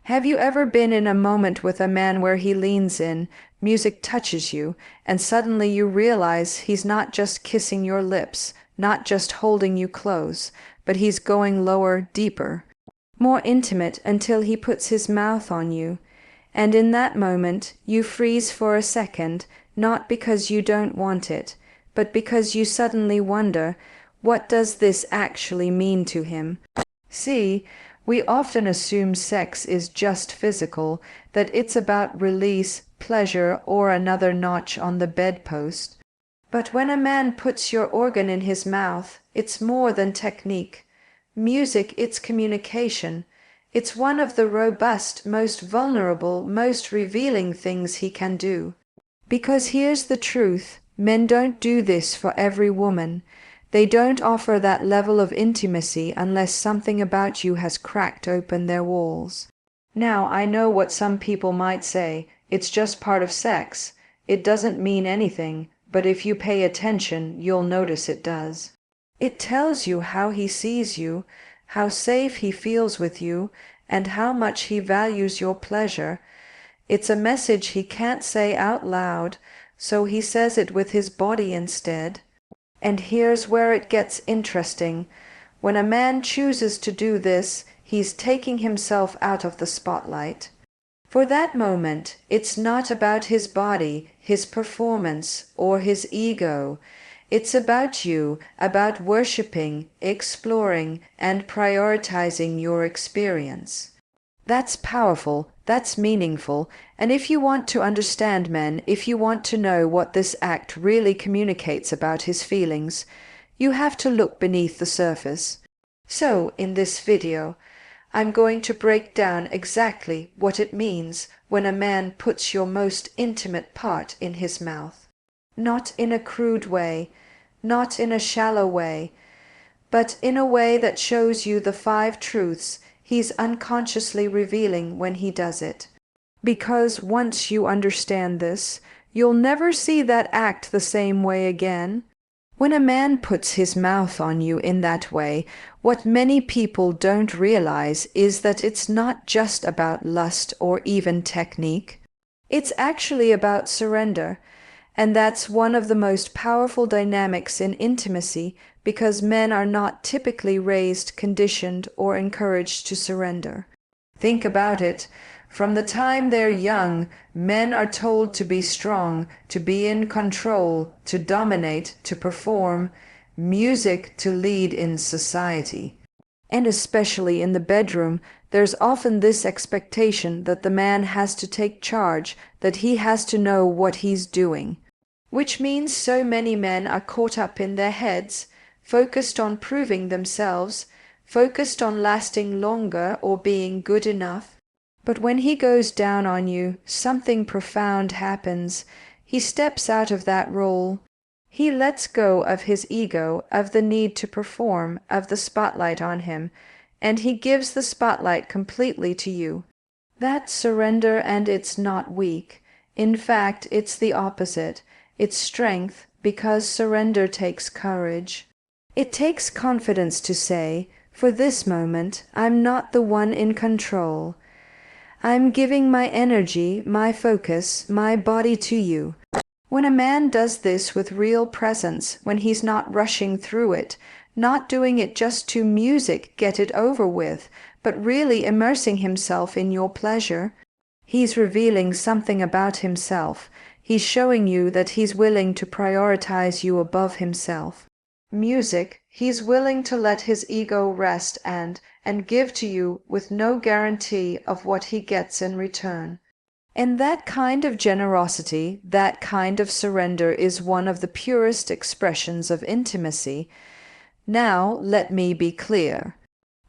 Have you ever been in a moment with a man where he leans in, music touches you, and suddenly you realize he's not just kissing your lips, not just holding you close, but he's going lower, deeper, more intimate until he puts his mouth on you. And in that moment, you freeze for a second, not because you don't want it, but because you suddenly wonder, what does this actually mean to him? See, we often assume sex is just physical, that it's about release, pleasure, or another notch on the bedpost. But when a man puts your organ in his mouth, it's more than technique. Music, it's communication. It's one of the robust, most vulnerable, most revealing things he can do. Because here's the truth, men don't do this for every woman. They don't offer that level of intimacy unless something about you has cracked open their walls. Now, I know what some people might say, it's just part of sex. It doesn't mean anything, but if you pay attention, you'll notice it does. It tells you how he sees you, how safe he feels with you, and how much he values your pleasure. It's a message he can't say out loud, so he says it with his body instead. And here's where it gets interesting. When a man chooses to do this, he's taking himself out of the spotlight. For that moment, it's not about his body, his performance, or his ego. It's about you, about worshiping, exploring, and prioritizing your experience. That's powerful, that's meaningful, and if you want to understand men, if you want to know what this act really communicates about his feelings, you have to look beneath the surface. So, in this video, I'm going to break down exactly what it means when a man puts your most intimate part in his mouth. Not in a crude way, not in a shallow way, but in a way that shows you the 5 truths he's unconsciously revealing when he does it. Because once you understand this, you'll never see that act the same way again. When a man puts his mouth on you in that way, what many people don't realize is that it's not just about lust or even technique. It's actually about surrender, and that's one of the most powerful dynamics in intimacy because men are not typically raised, conditioned, or encouraged to surrender. Think about it. From the time they're young, men are told to be strong, to be in control, to dominate, to perform, music to lead in society. And especially in the bedroom, there's often this expectation that the man has to take charge, that he has to know what he's doing. Which means so many men are caught up in their heads, focused on proving themselves, focused on lasting longer or being good enough. But when he goes down on you, something profound happens. He steps out of that role. He lets go of his ego, of the need to perform, of the spotlight on him, and he gives the spotlight completely to you. That's surrender, and it's not weak. In fact, it's the opposite. It's strength, because surrender takes courage. It takes confidence to say, for this moment, I'm not the one in control. I'm giving my energy, my focus, my body to you. When a man does this with real presence, when he's not rushing through it, not doing it just to music, get it over with, but really immersing himself in your pleasure, he's revealing something about himself. He's showing you that he's willing to prioritize you above himself. Music, he's willing to let his ego rest and give to you with no guarantee of what he gets in return. And that kind of generosity, that kind of surrender is one of the purest expressions of intimacy. Now, let me be clear.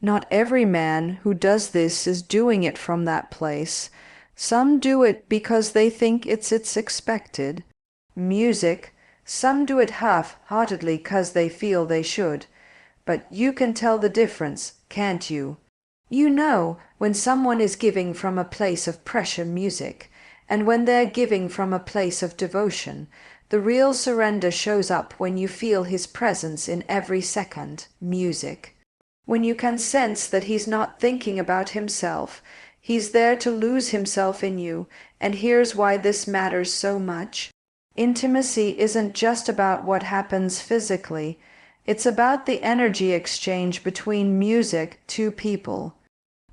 Not every man who does this is doing it from that place. Some do it because they think it's expected. Music, some do it half-heartedly 'cause they feel they should. But you can tell the difference, can't you? You know when someone is giving from a place of pressure music, and when they're giving from a place of devotion. The real surrender shows up when you feel his presence in every second, music. When you can sense that he's not thinking about himself, He's there to lose himself in you, and here's why this matters so much. Intimacy isn't just about what happens physically. It's about the energy exchange between two people.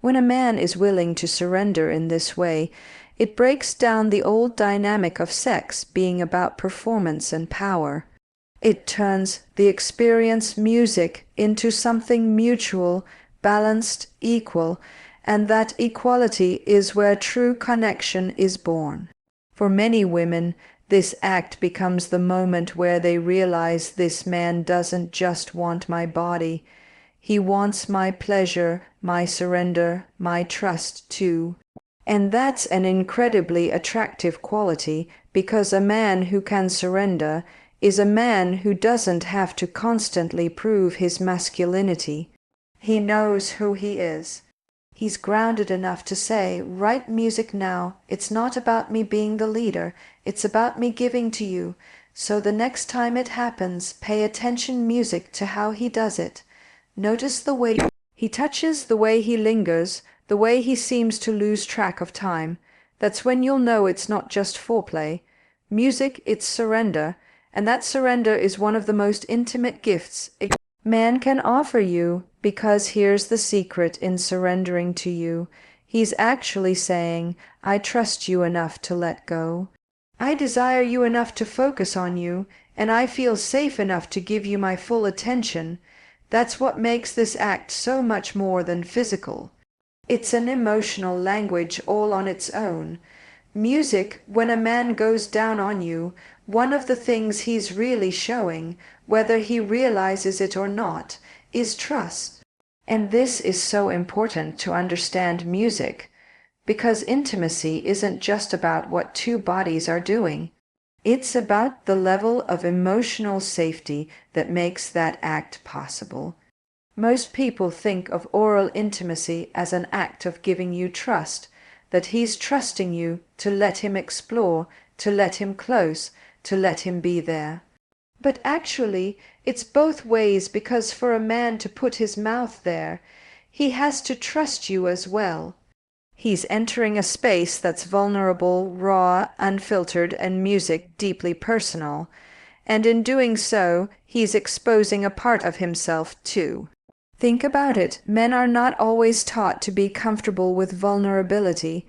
When a man is willing to surrender in this way, it breaks down the old dynamic of sex being about performance and power. It turns the experience music into something mutual, balanced, equal, and that equality is where true connection is born. For many women, this act becomes the moment where they realize this man doesn't just want my body. He wants my pleasure, my surrender, my trust too. And that's an incredibly attractive quality, because a man who can surrender is a man who doesn't have to constantly prove his masculinity. He knows who he is. He's grounded enough to say, write music now. It's not about me being the leader. It's about me giving to you. So the next time it happens, pay attention music to how he does it. Notice the way he touches, the way he lingers, the way he seems to lose track of time. That's when you'll know it's not just foreplay. Music, it's surrender, and that surrender is one of the most intimate gifts a man can offer you, because here's the secret in surrendering to you. He's actually saying, I trust you enough to let go. I desire you enough to focus on you, and I feel safe enough to give you my full attention. That's what makes this act so much more than physical. It's an emotional language all on its own. Music, when a man goes down on you, one of the things he's really showing, whether he realizes it or not, is trust. And this is so important to understand music, because intimacy isn't just about what two bodies are doing. It's about the level of emotional safety that makes that act possible. Most people think of oral intimacy as an act of giving you trust, that he's trusting you to let him explore, to let him close, to let him be there. But actually, it's both ways, because for a man to put his mouth there, he has to trust you as well. He's entering a space that's vulnerable, raw, unfiltered, and music deeply personal. And in doing so, he's exposing a part of himself too. Think about it. Men are not always taught to be comfortable with vulnerability.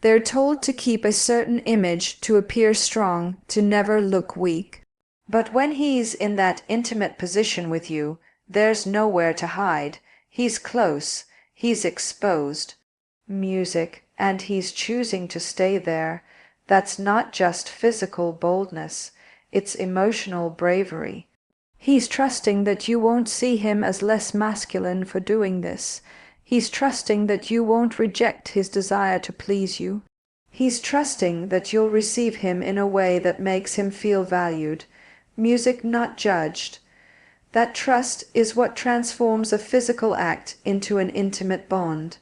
They're told to keep a certain image, to appear strong, to never look weak. But when he's in that intimate position with you, there's nowhere to hide. He's close. He's exposed. Music, and he's choosing to stay there. That's not just physical boldness. It's emotional bravery. He's trusting that you won't see him as less masculine for doing this. He's trusting that you won't reject his desire to please you. He's trusting that you'll receive him in a way that makes him feel valued. Music not judged. That trust is what transforms a physical act into an intimate bond.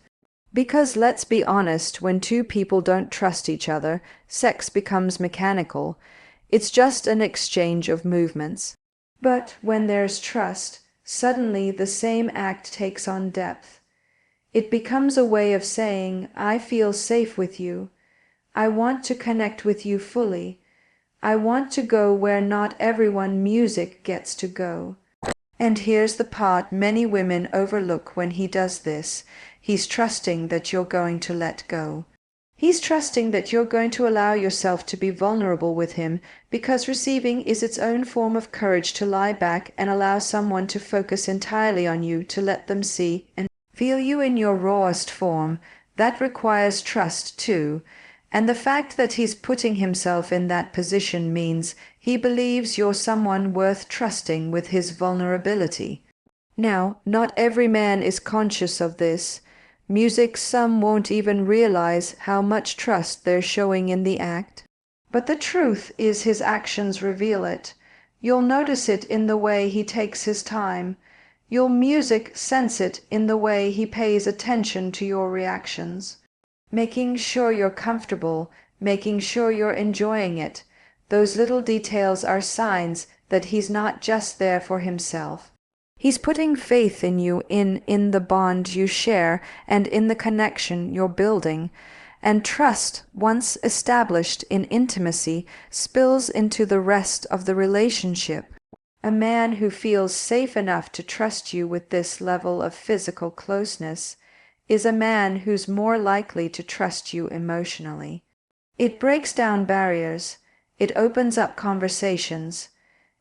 Because let's be honest, when two people don't trust each other, sex becomes mechanical. It's just an exchange of movements. But when there's trust, suddenly the same act takes on depth. It becomes a way of saying, I feel safe with you. I want to connect with you fully. I want to go where not everyone music gets to go. And here's the part many women overlook when he does this. He's trusting that you're going to let go. He's trusting that you're going to allow yourself to be vulnerable with him, because receiving is its own form of courage, to lie back and allow someone to focus entirely on you, to let them see and feel you in your rawest form. That requires trust too. And the fact that he's putting himself in that position means he believes you're someone worth trusting with his vulnerability. Now, not every man is conscious of this. Music, some won't even realize how much trust they're showing in the act. But the truth is his actions reveal it. You'll notice it in the way he takes his time. You'll sense it in the way he pays attention to your reactions. Making sure you're comfortable, making sure you're enjoying it. Those little details are signs that he's not just there for himself. He's putting faith in you, in the bond you share and in the connection you're building. And trust, once established in intimacy, spills into the rest of the relationship. A man who feels safe enough to trust you with this level of physical closeness is a man who's more likely to trust you emotionally. It breaks down barriers. It opens up conversations.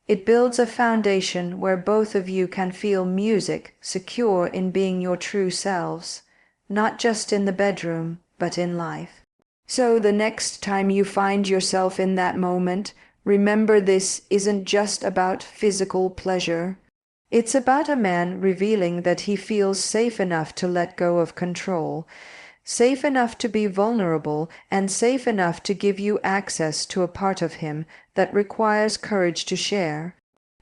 It builds a foundation where both of you can feel music, secure in being your true selves, not just in the bedroom, but in life. So the next time you find yourself in that moment, remember this isn't just about physical pleasure. It's about a man revealing that he feels safe enough to let go of control, safe enough to be vulnerable, and safe enough to give you access to a part of him that requires courage to share.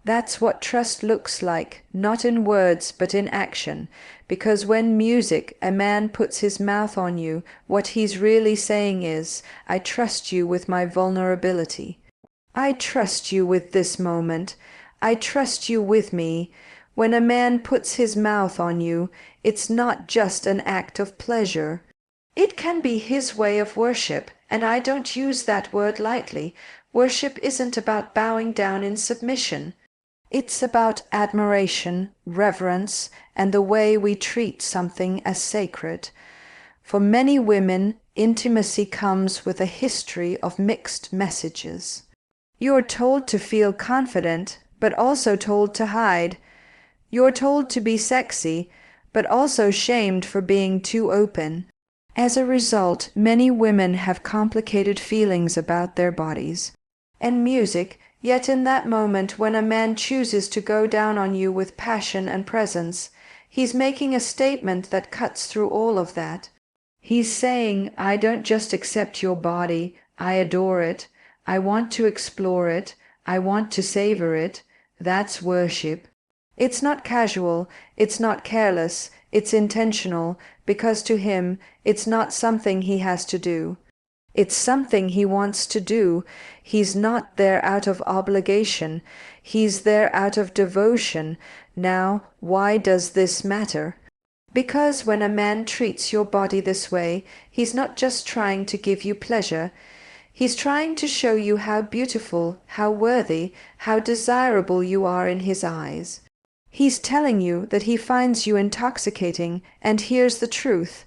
That's what trust looks like, not in words but in action, because when music, a man puts his mouth on you, what he's really saying is, I trust you with my vulnerability. I trust you with this moment. I trust you with me. When a man puts his mouth on you, it's not just an act of pleasure. It can be his way of worship, and I don't use that word lightly. Worship isn't about bowing down in submission. It's about admiration, reverence, and the way we treat something as sacred. For many women, intimacy comes with a history of mixed messages. You're told to feel confident, but also told to hide. You're told to be sexy, but also shamed for being too open. As a result, many women have complicated feelings about their bodies. And music, yet in that moment when a man chooses to go down on you with passion and presence, he's making a statement that cuts through all of that. He's saying, I don't just accept your body, I adore it. I want to explore it. I want to savor it. That's worship. It's not casual. It's not careless. It's intentional, because to him, it's not something he has to do. It's something he wants to do. He's not there out of obligation. He's there out of devotion. Now, why does this matter? Because when a man treats your body this way, he's not just trying to give you pleasure. He's trying to show you how beautiful, how worthy, how desirable you are in his eyes. He's telling you that he finds you intoxicating, and here's the truth.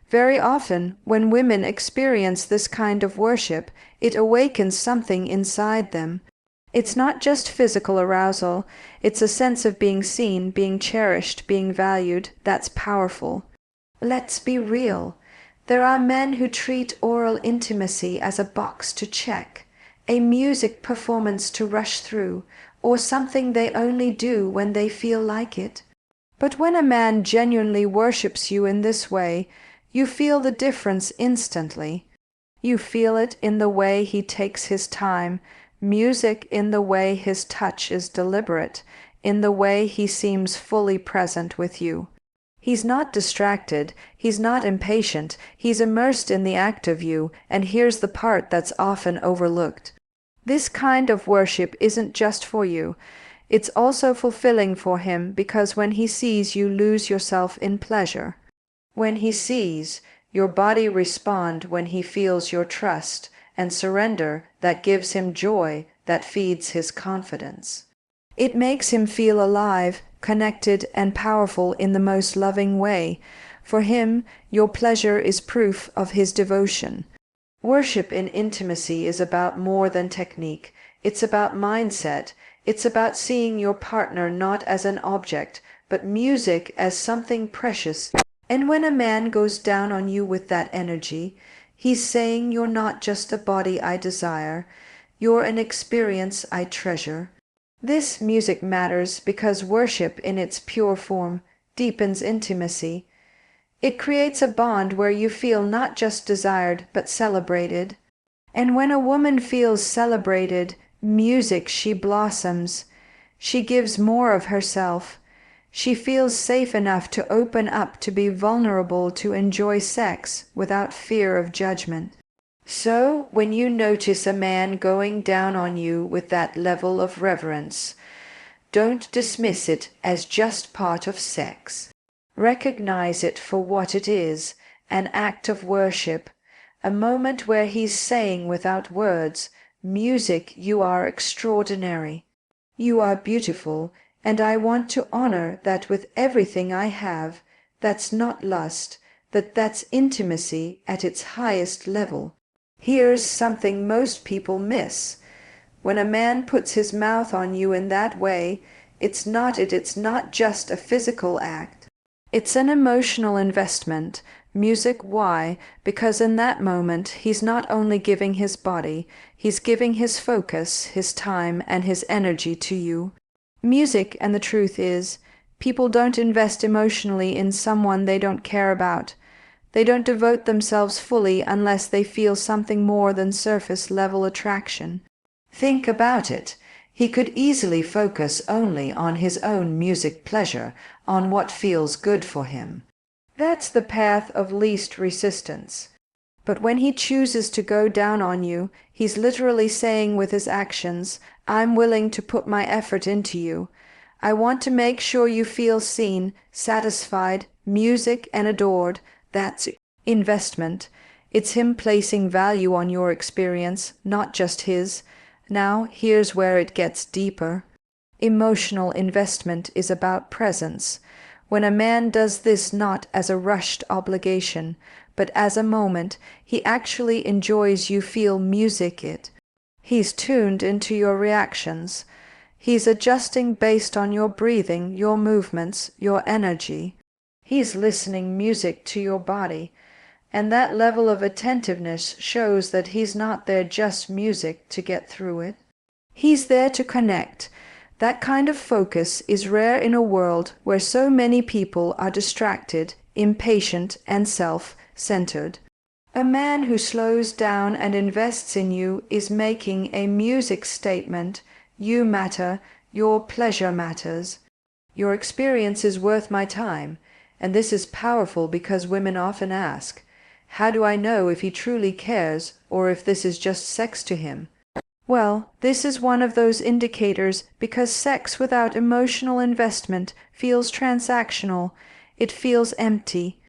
Very often, when women experience this kind of worship, it awakens something inside them. It's not just physical arousal, it's a sense of being seen, being cherished, being valued. That's powerful. Let's be real. There are men who treat oral intimacy as a box to check, a music performance to rush through, or something they only do when they feel like it. But when a man genuinely worships you in this way, you feel the difference instantly. You feel it in the way he takes his time, music in the way his touch is deliberate, in the way he seems fully present with you. He's not distracted, he's not impatient, he's immersed in the act of you, and here's the part that's often overlooked. This kind of worship isn't just for you. It's also fulfilling for him, because when he sees you lose yourself in pleasure, when he sees your body respond, when he feels your trust and surrender, that gives him joy, that feeds his confidence. It makes him feel alive, connected, and powerful in the most loving way. For him, your pleasure is proof of his devotion. Worship in intimacy is about more than technique. It's about mindset. It's about seeing your partner not as an object, but music as something precious. And when a man goes down on you with that energy, he's saying you're not just a body I desire, you're an experience I treasure. This music matters because worship in its pure form deepens intimacy. It creates a bond where you feel not just desired but celebrated. And when a woman feels celebrated, music, she blossoms. She gives more of herself. She feels safe enough to open up, to be vulnerable, to enjoy sex without fear of judgment. So, when you notice a man going down on you with that level of reverence, Don't dismiss it as just part of sex. Recognize it for what it is, an act of worship, a moment where he's saying without words, "Music, you are extraordinary. You are beautiful, and I want to honor that with everything I have. That's not lust, that's intimacy at its highest level." Here's something most people miss. When a man puts his mouth on you in that way, it's not just a physical act. It's an emotional investment. Music, why? Because in that moment, he's not only giving his body, he's giving his focus, his time, and his energy to you. Music, and the truth is, people don't invest emotionally in someone they don't care about. They don't devote themselves fully unless they feel something more than surface-level attraction. Think about it. He could easily focus only on his own music pleasure, on what feels good for him. That's the path of least resistance. But when he chooses to go down on you, he's literally saying with his actions, "I'm willing to put my effort into you. I want to make sure you feel seen, satisfied, music, and adored." That's investment. It's him placing value on your experience, not just his. Now, here's where it gets deeper. Emotional investment is about presence. When a man does this not as a rushed obligation, but as a moment, he actually enjoys you feel music it. He's tuned into your reactions. He's adjusting based on your breathing, your movements, your energy. He's listening music to your body. And that level of attentiveness shows that he's not there just music to get through it. He's there to connect. That kind of focus is rare in a world where so many people are distracted, impatient, and self-centered. A man who slows down and invests in you is making a music statement. You matter, your pleasure matters. Your experience is worth my time, and this is powerful because women often ask, "How do I know if he truly cares or if this is just sex to him?" Well, this is one of those indicators because sex without emotional investment feels transactional. It feels empty.